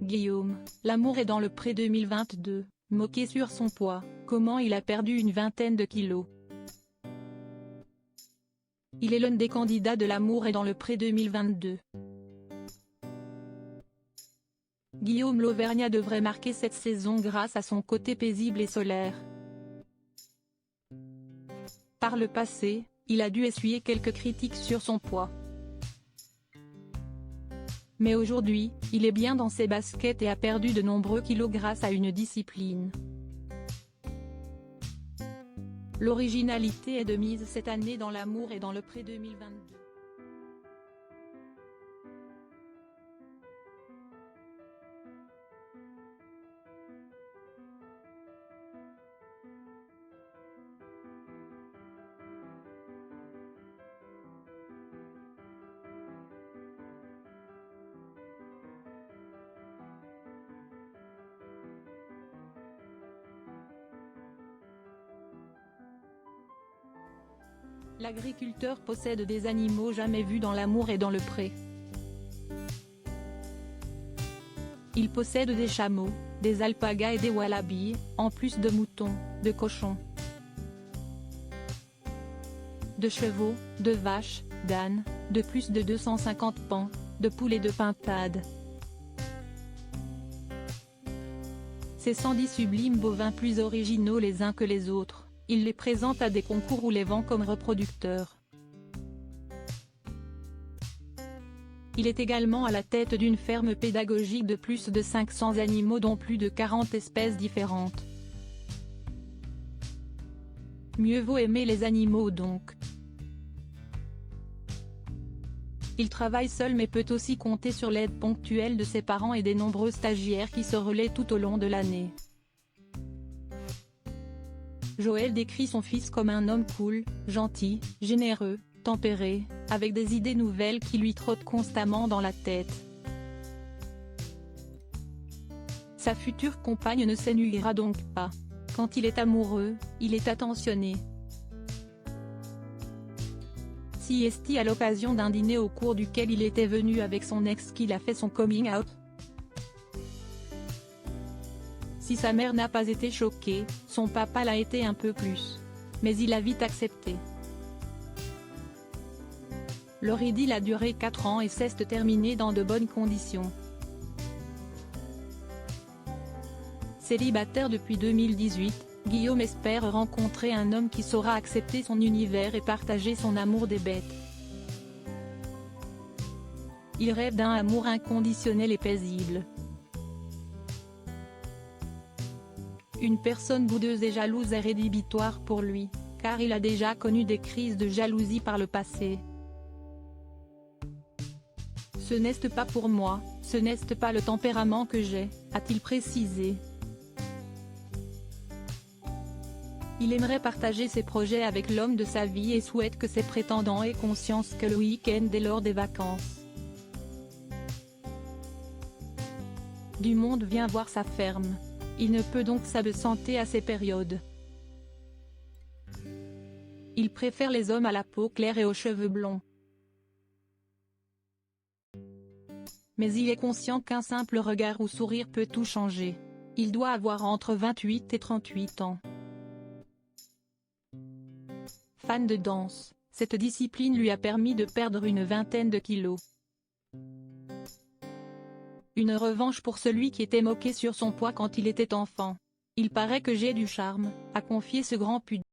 Guillaume, l'amour est dans le pré 2022, moqué sur son poids, comment il a perdu une vingtaine de kilos. Il est l'un des candidats de l'amour est dans le pré 2022. Guillaume l'Auvergnat devrait marquer cette saison grâce à son côté paisible et solaire. Par le passé, il a dû essuyer quelques critiques sur son poids. Mais aujourd'hui, il est bien dans ses baskets et a perdu de nombreux kilos grâce à une discipline. L'originalité est de mise cette année dans l'amour et dans le pré 2022. L'agriculteur possède des animaux jamais vus dans l'amour et dans le pré. Il possède des chameaux, des alpagas et des wallabies, en plus de moutons, de cochons, de chevaux, de vaches, d'ânes, de plus de 250 paons, de poules et de pintades. Ces 110 sublimes bovins plus originaux les uns que les autres, il les présente à des concours ou les vend comme reproducteurs. Il est également à la tête d'une ferme pédagogique de plus de 500 animaux dont plus de 40 espèces différentes. Mieux vaut aimer les animaux donc. Il travaille seul mais peut aussi compter sur l'aide ponctuelle de ses parents et des nombreux stagiaires qui se relaient tout au long de l'année. Joël décrit son fils comme un homme cool, gentil, généreux, tempéré, avec des idées nouvelles qui lui trottent constamment dans la tête. Sa future compagne ne s'ennuiera donc pas. Quand il est amoureux, il est attentionné. Si est-il à l'occasion d'un dîner au cours duquel il était venu avec son ex qu'il a fait son coming out. Si sa mère n'a pas été choquée, son papa l'a été un peu plus. Mais il a vite accepté. Leur idylle a duré 4 ans et s'est terminée dans de bonnes conditions. Célibataire depuis 2018, Guillaume espère rencontrer un homme qui saura accepter son univers et partager son amour des bêtes. Il rêve d'un amour inconditionnel et paisible. Une personne boudeuse et jalouse est rédhibitoire pour lui, car il a déjà connu des crises de jalousie par le passé. Ce n'est pas pour moi, ce n'est pas le tempérament que j'ai, a-t-il précisé. Il aimerait partager ses projets avec l'homme de sa vie et souhaite que ses prétendants aient conscience que le week-end est l'heure des vacances. Du monde vient voir sa ferme. Il ne peut donc s'absenter à ces périodes. Il préfère les hommes à la peau claire et aux cheveux blonds. Mais il est conscient qu'un simple regard ou sourire peut tout changer. Il doit avoir entre 28 et 38 ans. Fan de danse, cette discipline lui a permis de perdre une vingtaine de kilos. Une revanche pour celui qui était moqué sur son poids quand il était enfant. Il paraît que j'ai du charme, a confié ce grand pudique.